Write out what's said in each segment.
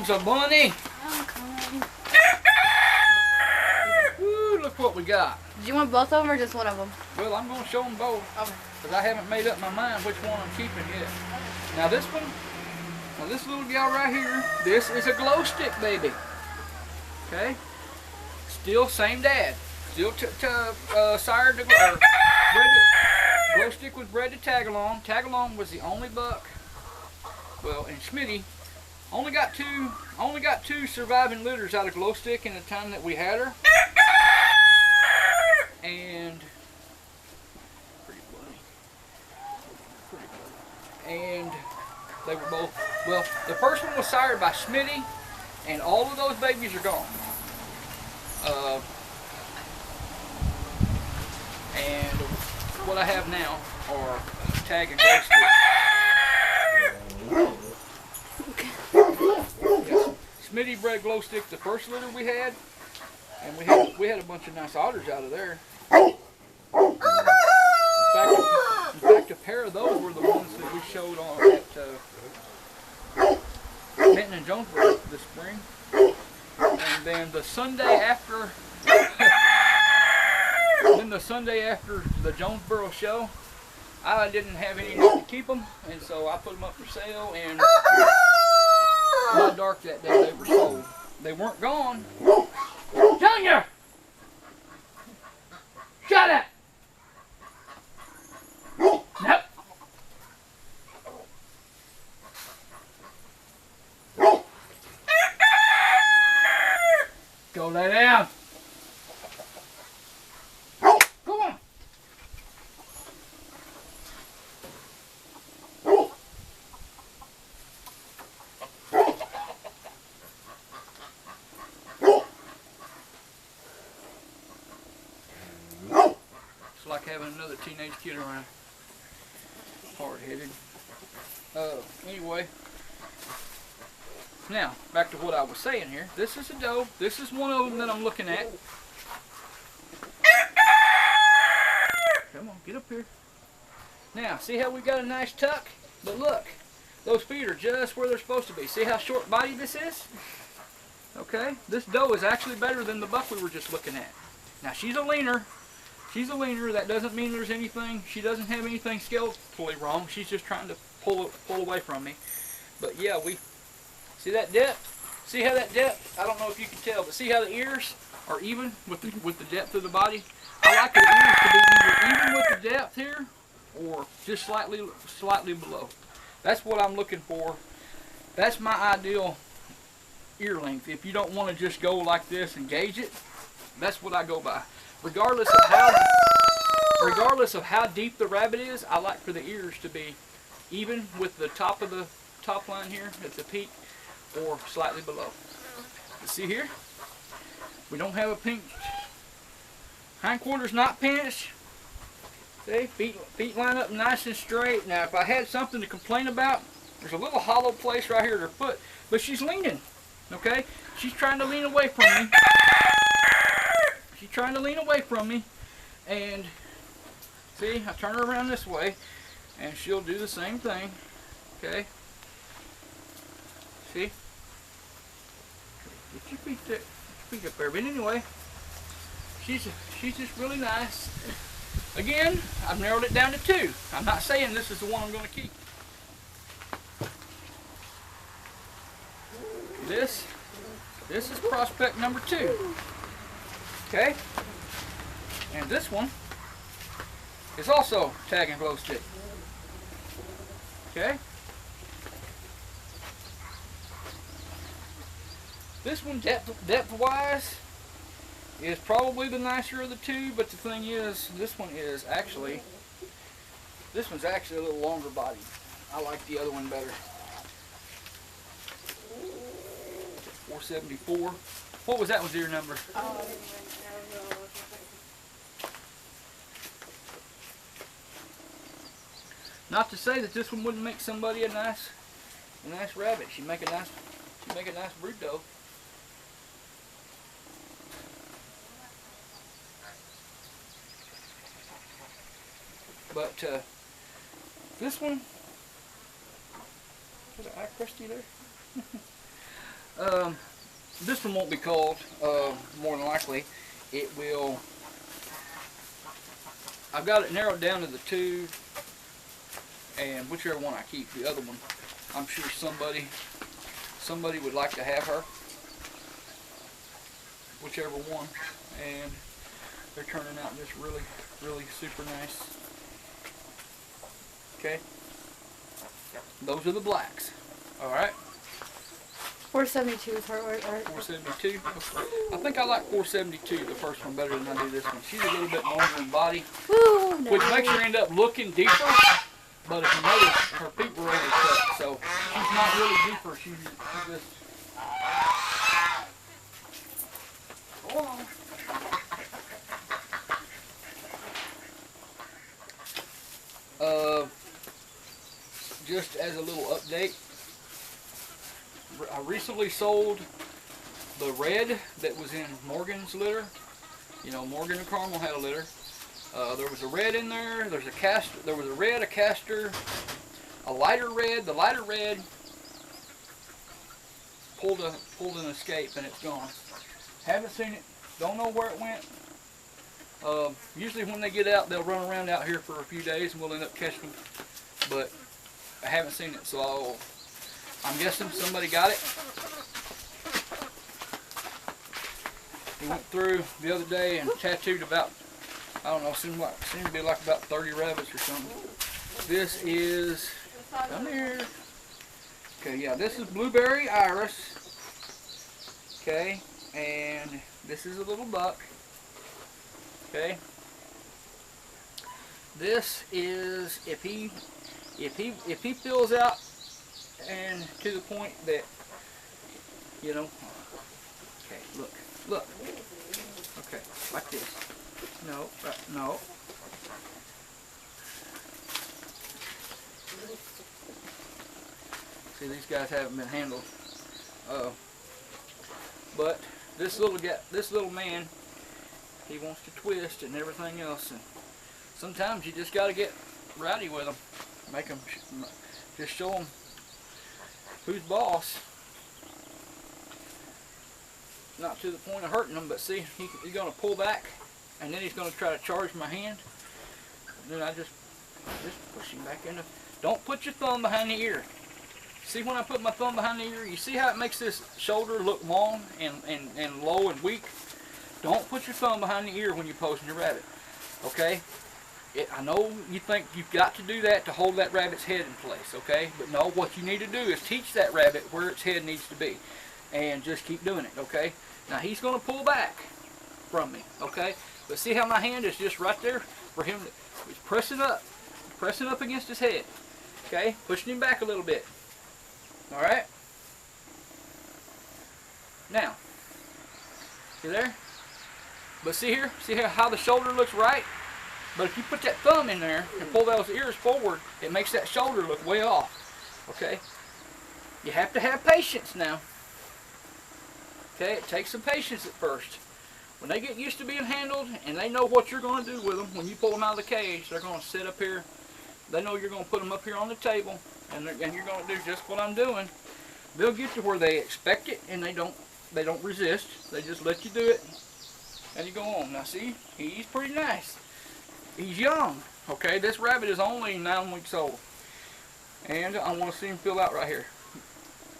comes a bunny. I'm coming. Woo, look what we got. Do you want both of them or just one of them? Well, I'm going to show them both. Okay. Because I haven't made up my mind which one I'm keeping yet. Now this one, now this little gal right here, this is a glow stick baby. Okay? Still same dad. Still sired to glow. Glow stick was bred to Tagalong. Tagalong was the only buck. Well, and Smitty only got two surviving litters out of glow stick in the time that we had her. And and they were both, well, the first one was sired by Smitty, and all of those babies are gone. And what I have now are tag and glow stick. Yeah. Smitty bred glow stick the first litter we had, and we had a bunch of nice otters out of there. In fact, a pair of those were the ones that we showed on at Benton and Jonesboro this spring. And then the Sunday after, the Jonesboro show, I didn't have any to keep them, and so I put them up for sale. And by dark that day, they were sold. They weren't gone. Junior, shut up. Nope. Go lay down. Come on. It's like having another teenage kid around. Hard-headed. Anyway, now back to what I was saying here. This is a doe. This is one of them that I'm looking at. Come on, get up here. Now, see how we got a nice tuck? But look, those feet are just where they're supposed to be. See how short-bodied this is? Okay, this doe is actually better than the buck we were just looking at. Now, she's a leaner. She's a leaner. That doesn't mean there's anything. She doesn't have anything skeletally wrong. She's just trying to pull away from me. But yeah, we see that depth. See how that depth? I don't know if you can tell, but see how the ears are even with the depth of the body. I like the ears to be either even with the depth here, or just slightly below. That's what I'm looking for. That's my ideal ear length. If you don't want to just go like this and gauge it, that's what I go by. Regardless of how deep the rabbit is, I like for the ears to be even with the top of the top line here at the peak, or slightly below. You see here, we don't have a pinched. Hindquarters not pinched. See, feet line up nice and straight. Now, if I had something to complain about, there's a little hollow place right here at her foot, but she's leaning. Okay, she's trying to lean away from me. She's trying to lean away from me, and see, I turn her around this way, and she'll do the same thing. Okay, see? Get your feet up there. But anyway, she's just really nice. Again, I've narrowed it down to 2. I'm not saying this is the one I'm going to keep. This is prospect number 2. Okay? And this one is also tag and glow stick. Okay? This one, depth-wise, is probably the nicer of the 2, but the thing is, this one's actually a little longer bodied. I like the other one better. 474. What was that one's ear number? Not to say that this one wouldn't make somebody a nice rabbit. She'd make a nice brood doe. But this one, was it eye crusty there? This one won't be called, more than likely. It will, I've got it narrowed down to the two, and whichever one I keep, the other one, I'm sure somebody would like to have her. Whichever one, and they're turning out just really, really super nice. Okay, those are the blacks. All right. 472 is her, right? 472. I think I like 472, the first one, better than I do this one. She's a little bit longer in body, Woo, no. which makes her end up looking deeper. But if you notice, her feet were overcut, so she's not really deeper. She's just. Just as a little update, I recently sold the red that was in Morgan's litter. You know, Morgan and Carmel had a litter. There was a red in there. There's a castor. There was a red, a castor, a lighter red. The lighter red pulled an escape and it's gone. Haven't seen it. Don't know where it went. Usually when they get out, they'll run around out here for a few days and we'll end up catching them. But I haven't seen it, so I'm guessing somebody got it. We went through the other day and tattooed about, I don't know, seemed to be like about 30 rabbits or something. This is, come here. Okay, yeah, this is Blueberry Iris. Okay, and this is a little buck. Okay. This is if he fills out and to the point that, you know, okay, look, okay, like this. No, no. See, these guys haven't been handled. But this little man, he wants to twist and everything else, and sometimes you just got to get rowdy with them. Make them, just show them who's boss. Not to the point of hurting them, but see, he's going to pull back, and then he's going to try to charge my hand. And then I just push him back in. Don't put your thumb behind the ear. See, when I put my thumb behind the ear, you see how it makes this shoulder look long and low and weak? Don't put your thumb behind the ear when you're posing your rabbit, okay? I know you think you've got to do that to hold that rabbit's head in place, okay? But no, what you need to do is teach that rabbit where its head needs to be. And just keep doing it, okay? Now he's going to pull back from me, okay? But see how my hand is just right there for him to, he's pressing up against his head, okay? Pushing him back a little bit, all right? Now, see there? But see here? See how the shoulder looks right? But if you put that thumb in there and pull those ears forward, it makes that shoulder look way off. Okay? You have to have patience now. Okay? It takes some patience at first. When they get used to being handled and they know what you're going to do with them, when you pull them out of the cage, they're going to sit up here. They know you're going to put them up here on the table, and you're going to do just what I'm doing. They'll get to where they expect it, and they don't resist. They just let you do it, and you go on. Now see, he's pretty nice. He's young, okay? This rabbit is only 9 weeks old. And I want to see him fill out right here.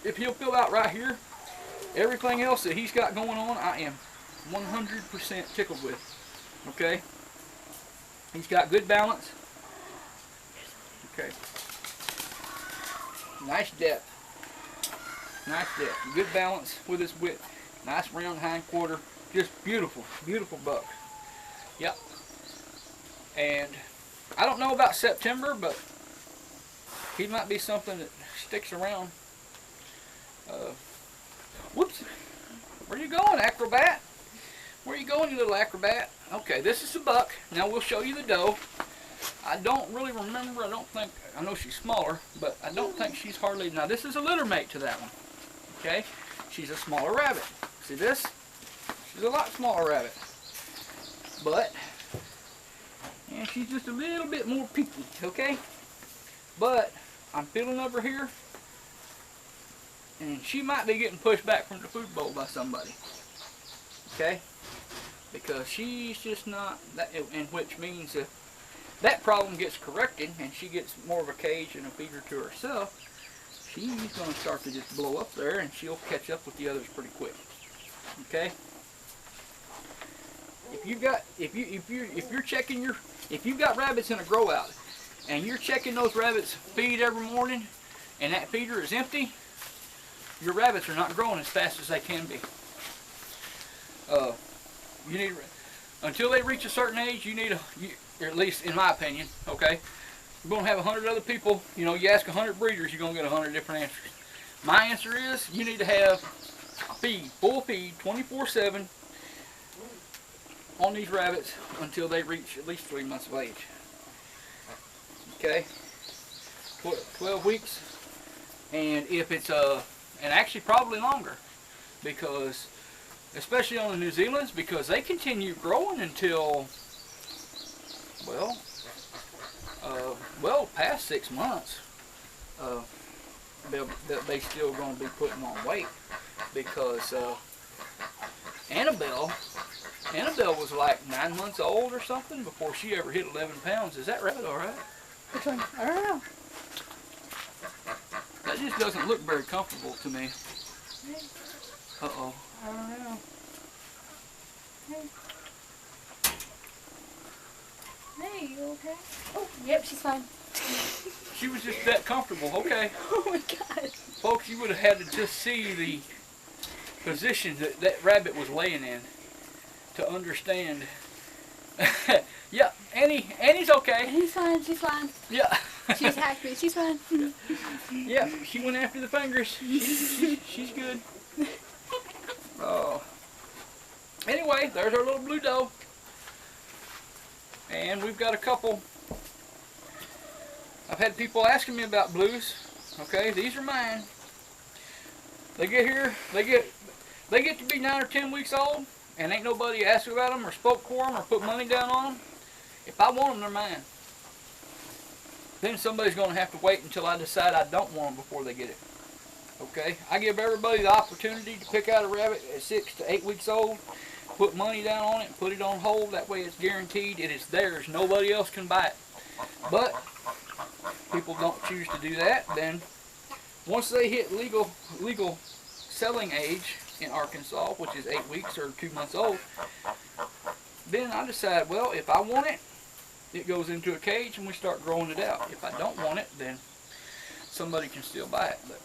If he'll fill out right here, everything else that he's got going on, I am 100% tickled with, okay? He's got good balance. Okay. Nice depth. Nice depth. Good balance with his width. Nice round hind quarter. Just beautiful, beautiful buck. Yep. And I don't know about September, but he might be something that sticks around. Whoops. Where you going, acrobat? Where you going, you little acrobat? Okay, this is a buck. Now we'll show you the doe. I don't really remember. I know she's smaller, but I don't think she's hardly. Now this is a litter mate to that one. Okay? She's a smaller rabbit. See this? She's a lot smaller rabbit. But and she's just a little bit more picky, okay? But I'm feeling over here. and she might be getting pushed back from the food bowl by somebody. Okay? Because she's just not, and which means if that problem gets corrected and she gets more of a cage and a feeder to herself, she's going to start to just blow up there, and she'll catch up with the others pretty quick. Okay? If you've got rabbits in a grow out and you're checking those rabbits' feed every morning and that feeder is empty, your rabbits are not growing as fast as they can be. You need, until they reach a certain age, you need or at least in my opinion, okay, you're going to have 100 other people, you know, you ask 100 breeders, you're going to get 100 different answers. My answer is, you need to have a feed, full feed, 24/7 on these rabbits until they reach at least 3 months of age. Okay? 12 weeks. And if it's, and actually probably longer, because, especially on the New Zealand's, because they continue growing until, well, past 6 months. They still going to be putting on weight, because Annabelle was like 9 months old or something before she ever hit 11 pounds. Is that rabbit all right? Which one? I don't know. That just doesn't look very comfortable to me. Hey. Uh-oh. I don't know. Hey. Hey, you okay? Oh, yep, she's fine. She was just that comfortable. Okay. Oh my God. Folks, you would have had to just see the position that that rabbit was laying in to understand. Yeah, Annie's okay. He's fine, she's fine. Yeah. She's happy, she's fine. Yeah, she went after the fingers. She's good. Oh. Anyway, there's our little blue doe. And we've got a couple. I've had people asking me about blues. Okay, these are mine. They get here, they get to be 9 or 10 weeks old, and ain't nobody asked about them or spoke for them or put money down on them. If I want them, they're mine. Then somebody's going to have to wait until I decide I don't want them before they get it. Okay? I give everybody the opportunity to pick out a rabbit at 6 to 8 weeks old, put money down on it, put it on hold. That way it's guaranteed. It is theirs. Nobody else can buy it. But people don't choose to do that. Then once they hit legal selling age in Arkansas, which is 8 weeks or 2 months old, then I decide, well, if I want it, it goes into a cage and we start growing it out. If I don't want it, then somebody can still buy it. But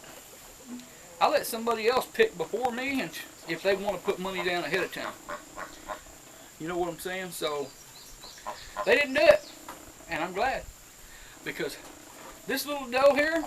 I let somebody else pick before me, and if they want to put money down ahead of time. You know what I'm saying? So they didn't do it, and I'm glad, because this little doe here,